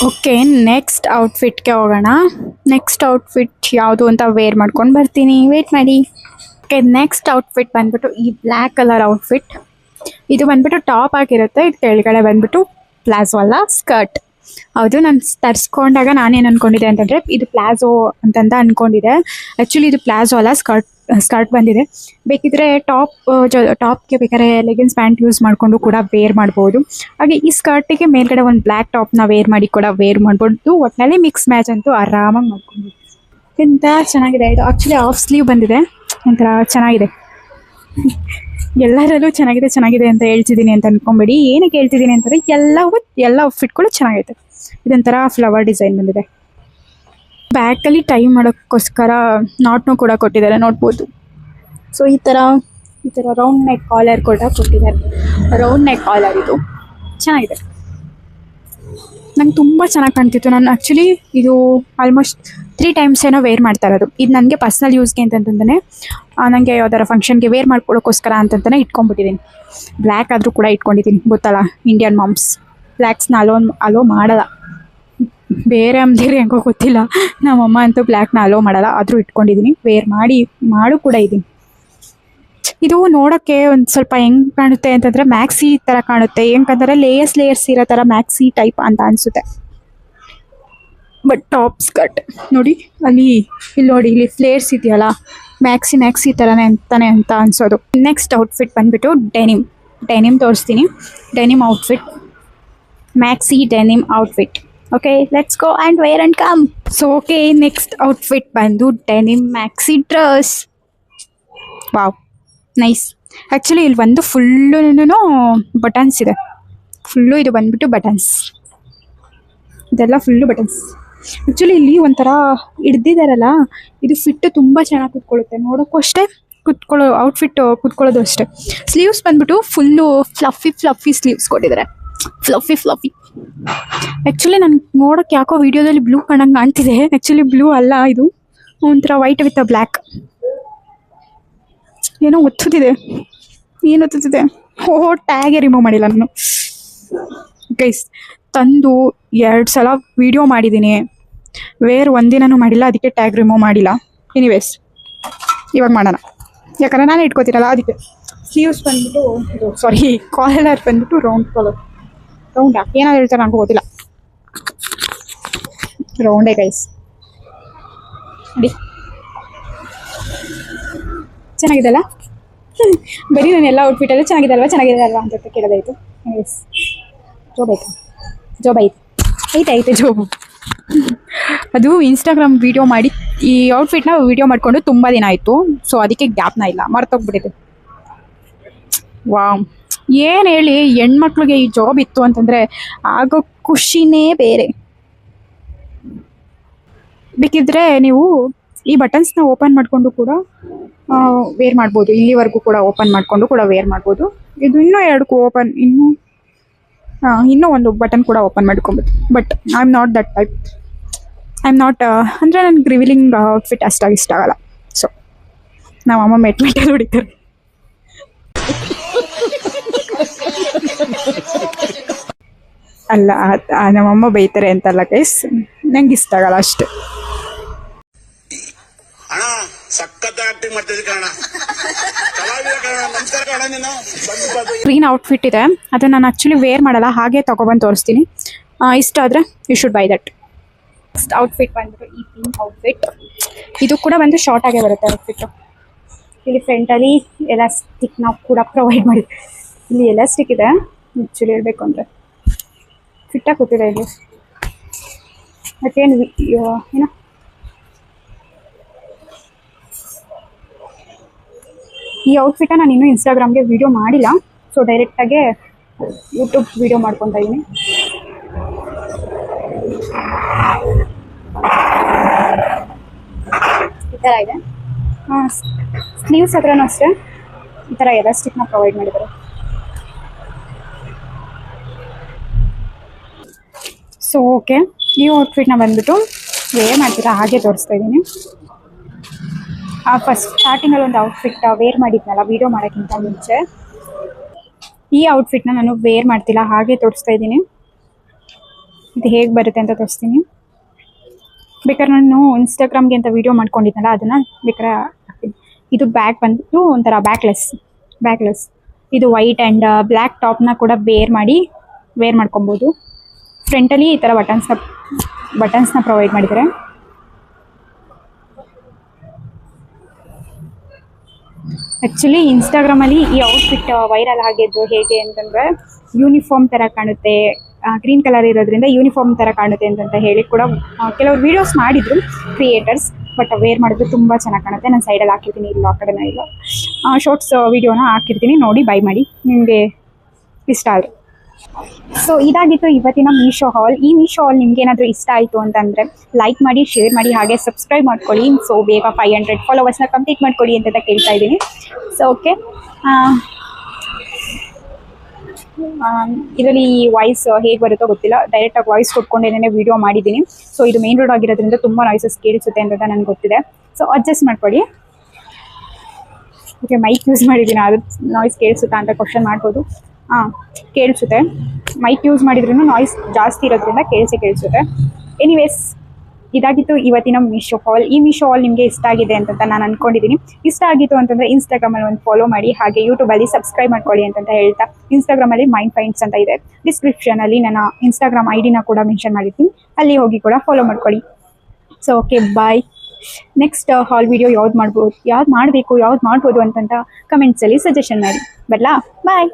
Okay, next ಔಟ್ಫಿಟ್ಗೆ ಹೋಗೋಣ. Next outfit ಯಾವುದು ಅಂತ ವೇರ್ ಮಾಡ್ಕೊಂಡು ಬರ್ತೀನಿ, ವೇಟ್ ಮಾಡಿ. ಓಕೆ, ನೆಕ್ಸ್ಟ್ ಔಟ್ಫಿಟ್ ಬಂದ್ಬಿಟ್ಟು ಈ ಬ್ಲ್ಯಾಕ್ ಕಲರ್ ಔಟ್ಫಿಟ್. ಇದು ಬಂದ್ಬಿಟ್ಟು ಟಾಪ್ ಆಗಿರುತ್ತೆ, ಇದು ಕೆಳಗಡೆ ಬಂದ್ಬಿಟ್ಟು ಪ್ಲಾಜೋ ಅಲ್ಲ ಸ್ಕರ್ಟ್. ಹೌದು, ನಾನು ತರಿಸ್ಕೊಂಡಾಗ ನಾನೇನು ಅಂದ್ಕೊಂಡಿದ್ದೆ ಅಂತಂದರೆ ಇದು ಪ್ಲಾಜೋ ಅಂತಂದ ಅಂದ್ಕೊಂಡಿದ್ದೆ. ಆ್ಯಕ್ಚುಲಿ ಇದು ಪ್ಲಾಜೋ ಅಲ್ಲ, ಸ್ಕರ್ಟ್ ಬಂದಿದೆ. ಬೇಕಿದ್ರೆ ಟಾಪ್ಗೆ ಬೇಕಾದ್ರೆ ಲೆಗಿನ್ಸ್ ಪ್ಯಾಂಟ್ ಯೂಸ್ ಮಾಡಿಕೊಂಡು ಕೂಡ ವೇರ್ ಮಾಡ್ಬೋದು. ಹಾಗೆ ಈ ಸ್ಕರ್ಟಿಗೆ ಮೇಲ್ಗಡೆ ಒಂದು ಬ್ಲ್ಯಾಕ್ ಟಾಪ್ನ ವೇರ್ ಮಾಡಿ ಕೂಡ ವೇರ್ ಮಾಡ್ಬೋದು. ಒಟ್ಟಿನಲ್ಲಿ ಮಿಕ್ಸ್ ಮ್ಯಾಚ್ ಅಂತೂ ಆರಾಮಾಗಿ ಮಾಡ್ಕೊಂಡು ಎಂಥ ಚೆನ್ನಾಗಿದೆ. ಇದು ಆ್ಯಕ್ಚುಲಿ ಆಫ್ ಸ್ಲೀವ್ ಬಂದಿದೆ, ಒಂಥರ ಚೆನ್ನಾಗಿದೆ. ಎಲ್ಲರಲ್ಲೂ ಚೆನ್ನಾಗಿದೆ ಅಂತ ಹೇಳ್ತಿದ್ದೀನಿ ಅಂತ ಅಂದ್ಕೊಂಬೇಡಿ. ಏನಕ್ಕೆ ಹೇಳ್ತಿದ್ದೀನಿ ಅಂತಂದರೆ ಎಲ್ಲ ಔಟ್ಫಿಟ್ಗಳು ಚೆನ್ನಾಗೈತೆ. ಇದೊಂಥರ ಫ್ಲವರ್ ಡಿಸೈನ್ ಬಂದಿದೆ. ಬ್ಯಾಕಲ್ಲಿ ಟೈ ಮಾಡೋಕ್ಕೋಸ್ಕರ ನಾಟ್ನೂ ಕೂಡ ಕೊಟ್ಟಿದ್ದಾರೆ, ನೋಡ್ಬೋದು. ಸೊ ಈ ಥರ ರೌಂಡ್ ನೆಕ್ ಕಾಲರ್ ಕೂಡ ಕೊಟ್ಟಿದ್ದಾರೆ. ರೌಂಡ್ ನೆಕ್ ಕಾಲರ್ ಇದು ಚೆನ್ನಾಗಿದೆ, ನಂಗೆ ತುಂಬ ಚೆನ್ನಾಗಿ ಕಾಣ್ತಿತ್ತು. ನಾನು ಆ್ಯಕ್ಚುಲಿ ಇದು ಆಲ್ಮೋಸ್ಟ್ 3 times ಏನೋ ವೇರ್ ಮಾಡ್ತಾ ಇರೋದು. ಇದು ನನಗೆ ಪರ್ಸ್ನಲ್ ಯೂಸ್ಗೆ ಅಂತಂತಂದೇ ನನಗೆ ಯಾವ್ದಾರ ಫಂಕ್ಷನ್ಗೆ ವೇರ್ ಮಾಡ್ಕೊಳ್ಳೋಕ್ಕೋಸ್ಕರ ಅಂತಂತಾನೆ ಇಟ್ಕೊಂಡ್ಬಿಟ್ಟಿದ್ದೀನಿ. ಬ್ಲ್ಯಾಕ್ ಆದರೂ ಕೂಡ ಇಟ್ಕೊಂಡಿದ್ದೀನಿ, ಗೊತ್ತಲ್ಲ ಇಂಡಿಯನ್ ಮಾಮ್ಸ್ ಬ್ಲ್ಯಾಕ್ಸ್ನ ಅಲೋ ಮಾಡಲ್ಲ. ಬೇರೆ ಅಮ್ದಿರಿ ಹೆಂಗೋ ಗೊತ್ತಿಲ್ಲ, ನಮ್ಮಮ್ಮ ಅಂತೂ ಬ್ಲ್ಯಾಕ್ನ ಅಲೋ ಮಾಡಲ್ಲ, ಆದರೂ ಇಟ್ಕೊಂಡಿದ್ದೀನಿ. ವೇರ್ ಮಾಡು ಕೂಡ ಇದ್ದೀನಿ. ಇದು ನೋಡೋಕ್ಕೆ ಒಂದು ಸ್ವಲ್ಪ ಹೆಂಗೆ ಕಾಣುತ್ತೆ ಅಂತಂದರೆ ಮ್ಯಾಕ್ಸಿ ಥರ ಕಾಣುತ್ತೆ. ಹೆಂಗಂದರೆ ಲೇಯರ್ಸ್ ಇರೋ ಥರ ಮ್ಯಾಕ್ಸಿ ಟೈಪ್ ಅಂತ ಅನಿಸುತ್ತೆ. ಬಟ್ ಟಾಪ್ ಸ್ಕರ್ಟ್ ನೋಡಿ, ಇಲ್ಲಿ ನೋಡಿ, ಇಲ್ಲಿ ಫ್ಲೇರ್ಸ್ ಇದೆಯಲ್ಲ, ಮ್ಯಾಕ್ಸಿ ಥರನೇ ಅಂತಾನೆ ಅಂತ ಅನಿಸೋದು. ನೆಕ್ಸ್ಟ್ ಔಟ್ಫಿಟ್ ಬಂದುಬಿಟ್ಟು ಡೆನಿಮ್ ತೋರಿಸ್ತೀನಿ. Denim outfit, maxi denim outfit. Okay, let's go and wear and come. So okay, next outfit ಬಂದು denim maxi dress. Wow, nice. Actually ಇಲ್ಲಿ ಒಂದು ಫುಲ್ಲೂ ಬಟನ್ಸ್ ಇದೆ. ಫುಲ್ಲು ಇದು ಬಂದ್ಬಿಟ್ಟು ಬಟನ್ಸ್, ಇದೆಲ್ಲ ಫುಲ್ಲು ಬಟನ್ಸ್. ಆ್ಯಕ್ಚುಲಿ ಇಲ್ಲಿ ಒಂಥರ ಹಿಡ್ದಿದ್ದಾರಲ್ಲ, ಇದು ಫಿಟ್ಟು ತುಂಬ ಚೆನ್ನಾಗಿ ಕುತ್ಕೊಳ್ಳುತ್ತೆ. ನೋಡೋಕ್ಕೂ ಅಷ್ಟೇ, ಕುತ್ಕೊಳ್ಳೋದು ಅಷ್ಟೇ. ಸ್ಲೀವ್ಸ್ ಬಂದ್ಬಿಟ್ಟು ಫುಲ್ಲು ಫ್ಲಫಿ ಸ್ಲೀವ್ಸ್ ಕೊಟ್ಟಿದ್ದಾರೆ. ಫ್ಲಫಿ ಆ್ಯಕ್ಚುಲಿ ನನಗೆ ನೋಡೋಕ್ಕೆ ಯಾಕೋ ವಿಡಿಯೋದಲ್ಲಿ ಬ್ಲೂ ಕಾಣ್ತಿದೆ. ಆ್ಯಕ್ಚುಲಿ ಬ್ಲೂ ಅಲ್ಲ, ಇದು ಒಂಥರ ವೈಟ್ ವಿತ್ ಬ್ಲ್ಯಾಕ್. ಏನೋ ಒತ್ತುತ್ತಿದೆ, ಏನು ಒತ್ತುತ್ತಿದೆ. ಟ್ಯಾಗೇ ರಿಮೂವ್ ಮಾಡಿಲ್ಲ ನಾನು ಗೈಸ್. ತಂದು 2 ಸಲ ವೀಡಿಯೋ ಮಾಡಿದ್ದೀನಿ, ವೇರ್ ಒಂದಿನೂ ಮಾಡಿಲ್ಲ, ಅದಕ್ಕೆ ಟ್ಯಾಗ್ ರಿಮೂವ್ ಮಾಡಿಲ್ಲ. ಎನಿವೇಸ್, ಇವಾಗ ಮಾಡೋಣ, ಯಾಕಂದರೆ ನಾನು ಇಟ್ಕೋತೀರಲ್ಲ ಅದಕ್ಕೆ. ಸ್ಲೀವ್ಸ್ ಬಂದ್ಬಿಟ್ಟು ಕಾಲರ್ ಬಂದ್ಬಿಟ್ಟು ರೌಂಡಾ ಏನಾದ್ರು ಹೇಳ್ತಾರೆ ನನಗೆ ಗೊತ್ತಿಲ್ಲ. ರೌಂಡೇ ಗೈಸ್, ನೋಡಿ ಚೆನ್ನಾಗಿದೆಲ್ಲ. ಬರೀ ನಾನು ಎಲ್ಲ ಔಟ್ಫಿಟಲ್ಲೂ ಚೆನ್ನಾಗಿದೆ ಅಲ್ವಾ ಅಂತ ಕೇಳೋದಾಯಿತು. ಎಸ್, ಜಾಬ್ ಐತೆ ಜಾಬು. ಅದು ಇನ್ಸ್ಟಾಗ್ರಾಮ್ ವೀಡಿಯೋ ಮಾಡಿ ಈ ಔಟ್ಫಿಟ್ನ ವೀಡಿಯೋ ಮಾಡಿಕೊಂಡು ತುಂಬ ದಿನ ಆಯಿತು. ಸೊ ಅದಕ್ಕೆ ಗ್ಯಾಪ್ನ ಇಲ್ಲ, ಮರ್ತೋಗ್ಬಿಟ್ಟಿದೆ. ವಾವ್, ಏನು ಹೇಳಿ, ಹೆಣ್ಮಕ್ಳಿಗೆ ಈ ಜಾಬ್ ಇತ್ತು ಅಂತಂದರೆ ಆಗೋ ಖುಷಿನೇ ಬೇರೆ. ಬೇಕಿದ್ರೆ ನೀವು ಈ ಬಟನ್ಸ್ನ ಓಪನ್ ಮಾಡಿಕೊಂಡು ಕೂಡ ವೇರ್ ಮಾಡ್ಬೋದು. ಇಲ್ಲಿವರೆಗೂ ಕೂಡ ಓಪನ್ ಮಾಡಿಕೊಂಡು ಕೂಡ ವೇರ್ ಮಾಡ್ಬೋದು. ಇದು ಇನ್ನೂ 2 ಓಪನ್, ಇನ್ನೂ ಒಂದು ಬಟನ್ ಕೂಡ ಓಪನ್ ಮಾಡ್ಕೊಬೋದು. But I am not that type. ಅಂದರೆ ನನಗೆ ರಿವೀಲಿಂಗ್ ಔಟ್ಫಿಟ್ ಅಷ್ಟಾಗಿ ಇಷ್ಟ ಆಗಲ್ಲ. ಸೊ ನಾವು ಅಮ್ಮ ಮೆಟ್ಟಲ್ಲಿ ಹೊಡಿತಾರೆ. ಅಲ್ಲ, ನಮ್ಮಮ್ಮ ಬೈತಾರೆ ಅಂತಲ್ಲ ಗೈಸ್, ನಂಗೆ ಇಷ್ಟ ಆಗಲ್ಲ ಅಷ್ಟೇ. ಗ್ರೀನ್ ಔಟ್ಫಿಟ್ ಇದೆ, ಅದನ್ನು ನಾನು ಆ್ಯಕ್ಚುಲಿ ವೇರ್ ಮಾಡಲ್ಲ, ಹಾಗೆ ತೊಗೊಬಂದು ತೋರಿಸ್ತೀನಿ. ಇಷ್ಟ ಆದರೆ you should buy that. Next outfit ಬಂದ್ಬಿಟ್ಟು ಈ ಪಿಂಕ್ ಔಟ್ಫಿಟ್. ಇದು ಕೂಡ ಒಂದು ಶಾರ್ಟ್ ಆಗೇ ಬರುತ್ತೆ ಔಟ್ಫಿಟ್ಟು. ಇಲ್ಲಿ ಫ್ರಂಟಲ್ಲಿ ಎಲಾಸ್ಟಿಕ್ನ ಕೂಡ ಪ್ರೊವೈಡ್ ಮಾಡಿ. ಇಲ್ಲಿ ಎಲಾಸ್ಟಿಕ್ ಇದೆ, ಆ್ಯಕ್ಚುಲಿ ಹೇಳಬೇಕು ಅಂದರೆ ಫಿಟ್ಟಾಗಿ ಕೂತಿದೆ ಇದು. ಮತ್ತೇನು ಏನೋ ಈ ಔಟ್ಫಿಟ್ನ ನಾನು ಇನ್ನೂ ಇನ್ಸ್ಟಾಗ್ರಾಮ್ಗೆ ವೀಡಿಯೋ ಮಾಡಿಲ್ಲ. ಸೊ ಡೈರೆಕ್ಟಾಗೆ ಯೂಟ್ಯೂಬ್ ವೀಡಿಯೋ ಮಾಡ್ಕೊತಾ ಇದ್ದೀನಿ. ಈ ಥರ ಇದೆ. ಸ್ಲೀವ್ಸ್ ಹತ್ರನೂ ಅಷ್ಟೇ ಈ ಥರ ಎಲಾಸ್ಟಿಕ್ನ ಪ್ರೊವೈಡ್ ಮಾಡಿದ್ದಾರೆ. ಸೊ ಓಕೆ, ಈ ಔಟ್ಫಿಟ್ನ ಬಂದ್ಬಿಟ್ಟು ವೇರ್ ಮಾಡ್ತೀರಾ ಹಾಗೆ ತೋರಿಸ್ತಾ ಇದ್ದೀನಿ. ಫಸ್ಟ್ ಸ್ಟಾರ್ಟಿಂಗಲ್ಲಿ ಒಂದು ಔಟ್ಫಿಟ್ ವೇರ್ ಮಾಡಿದ್ನಲ್ಲ ವೀಡಿಯೋ ಮಾಡೋಕ್ಕಿಂತ ಮುಂಚೆ, ಈ ಔಟ್ಫಿಟ್ನ ನಾನು ವೇರ್ ಮಾಡ್ತಿಲ್ಲ, ಹಾಗೆ ತೋರಿಸ್ತಾ ಇದ್ದೀನಿ. ಇದು ಹೇಗೆ ಬರುತ್ತೆ ಅಂತ ತೋರಿಸ್ತೀನಿ. ಬೇಕಾದ್ರೆ ನಾನು ಇನ್ಸ್ಟಾಗ್ರಾಮ್ಗೆ ಅಂತ ವೀಡಿಯೋ ಮಾಡ್ಕೊಂಡಿದ್ದಲ್ಲ ಅದನ್ನು ಬೇಕಾದ್ರೆ ಹಾಕ್ತೀನಿ. ಇದು ಬ್ಯಾಗ್ ಬಂದು ಒಂಥರ ಬ್ಯಾಕ್ಲೆಸ್ ಇದು ವೈಟ್ ಆ್ಯಂಡ್ ಬ್ಲ್ಯಾಕ್ ಟಾಪ್ನ ಕೂಡ ವೇರ್ ಮಾಡ್ಕೊಬೋದು. ಫ್ರಂಟಲ್ಲಿ ಈ ಥರ ಬಟನ್ಸ್ನ ಪ್ರೊವೈಡ್ ಮಾಡಿದ್ದಾರೆ. ಆ್ಯಕ್ಚುಲಿ ಇನ್ಸ್ಟಾಗ್ರಾಮಲ್ಲಿ ಈ ಔಟ್ಫಿಟ್ ವೈರಲ್ ಆಗಿದ್ದು ಹೇಗೆ ಅಂತಂದರೆ ಯೂನಿಫಾರ್ಮ್ ಥರ ಕಾಣುತ್ತೆ, ಗ್ರೀನ್ ಕಲರ್ ಇರೋದ್ರಿಂದ ಯೂನಿಫಾರ್ಮ್ ಥರ ಕಾಣುತ್ತೆ ಅಂತ ಹೇಳಿ ಕೂಡ ಕೆಲವರು ವೀಡಿಯೋಸ್ ಮಾಡಿದರು ಕ್ರಿಯೇಟರ್ಸ್. ಬಟ್ ವೇರ್ ಮಾಡಿದ್ರೆ ತುಂಬ ಚೆನ್ನಾಗಿ ಕಾಣುತ್ತೆ. ನಾನು ಸೈಡಲ್ಲಿ ಹಾಕಿರ್ತೀನಿ, ಇಲ್ಲ ಆ ಕಡೆನ ಇಲ್ಲ ಶಾರ್ಟ್ಸ್ ವೀಡಿಯೋನ ಹಾಕಿರ್ತೀನಿ, ನೋಡಿ ಬೈ ಮಾಡಿ ನಿಮಗೆ ಇಷ್ಟ ಆದರೆ. ಸೊ ಇದಾಗಿತ್ತು ಇವತ್ತಿನ ಮೀಶೋ ಹಾಲ್. ಈ ಮೀಶೋ ಹಾಲ್ ನಿಮ್ಗೆ ಏನಾದರೂ ಇಷ್ಟ ಆಯಿತು ಅಂತಂದರೆ ಲೈಕ್ ಮಾಡಿ, ಶೇರ್ ಮಾಡಿ, ಹಾಗೆ ಸಬ್ಸ್ಕ್ರೈಬ್ ಮಾಡ್ಕೊಳ್ಳಿ. ಸೊ ಬೇಗ 500 ಫಾಲೋವರ್ಸ್ನ ಕಂಪ್ಲೀಟ್ ಮಾಡ್ಕೊಳ್ಳಿ ಅಂತ ಕೇಳ್ತಾ ಇದ್ದೀನಿ. ಸೊ ಓಕೆ, ಇದರಲ್ಲಿ ವಾಯ್ಸ್ ಹೇಗೆ ಬರುತ್ತೋ ಗೊತ್ತಿಲ್ಲ, ಡೈರೆಕ್ಟಾಗಿ ವಾಯ್ಸ್ ಕೊಟ್ಕೊಂಡೇನೆ ವಿಡಿಯೋ ಮಾಡಿದ್ದೀನಿ. ಸೊ ಇದು ಮೇನ್ ರೋಡ್ ಆಗಿರೋದ್ರಿಂದ ತುಂಬ ನಾಯ್ಸಸ್ ಕೇಳಿಸುತ್ತೆ ಅಂತ ನನಗೆ ಗೊತ್ತಿದೆ. ಸೊ ಅಡ್ಜಸ್ಟ್ ಮಾಡ್ಕೊಳ್ಳಿ. ಓಕೆ, ಮೈಕ್ ಯೂಸ್ ಮಾಡಿದ್ದೀನಿ, ಅದು ನಾಯ್ಸ್ ಕೇಳಿಸುತ್ತಾ ಅಂತ ಕ್ವಶನ್ ಮಾಡ್ಬೋದು. ಕೇಳಿಸುತ್ತೆ. ಮೈಕ್ ಯೂಸ್ ಮಾಡಿದ್ರೂ ನಾಯ್ಸ್ ಜಾಸ್ತಿ ಇರೋದ್ರಿಂದ ಕೇಳಿಸುತ್ತೆ. ಎನಿವೇಸ್, ಇದಾಗಿತ್ತು ಇವತ್ತಿನ ಮೀಶೋ ಹಾಲ್. ಈ ಮೀಶೋ ಹಾಲ್ ನಿಮಗೆ ಇಷ್ಟ ಆಗಿದೆ ಅಂತ ನಾನು ಅಂದ್ಕೊಂಡಿದ್ದೀನಿ. ಇಷ್ಟ ಆಗಿತ್ತು ಅಂತಂದರೆ ಇನ್ಸ್ಟಾಗ್ರಾಮಲ್ಲಿ ಒಂದು ಫಾಲೋ ಮಾಡಿ, ಹಾಗೆ ಯೂಟ್ಯೂಬಲ್ಲಿ ಸಬ್ಸ್ಕ್ರೈಬ್ ಮಾಡ್ಕೊಳ್ಳಿ ಅಂತ ಹೇಳ್ತಾ, ಇನ್ಸ್ಟಾಗ್ರಾಮಲ್ಲಿ ಮೈಂಡ್ ಫೈಂಡ್ಸ್ ಅಂತ ಇದೆ, ಡಿಸ್ಕ್ರಿಪ್ಷನಲ್ಲಿ ನನ್ನ ಇನ್ಸ್ಟಾಗ್ರಾಮ್ ಐಡಿನ ಕೂಡ ಮೆನ್ಷನ್ ಮಾಡಿರ್ತೀನಿ, ಅಲ್ಲಿ ಹೋಗಿ ಕೂಡ ಫಾಲೋ ಮಾಡ್ಕೊಳ್ಳಿ. ಸೊ ಓಕೆ, ಬಾಯ್. ನೆಕ್ಸ್ಟ್ ಹಾಲ್ ವಿಡಿಯೋ ಯಾವ್ದು ಮಾಡಬೇಕು, ಯಾವ್ದು ಮಾಡ್ಬೋದು ಅಂತಂತ ಕಮೆಂಟ್ಸಲ್ಲಿ ಸಜೆಷನ್ ಮಾಡಿ. ಬರಲಾ? ಬಾಯ್.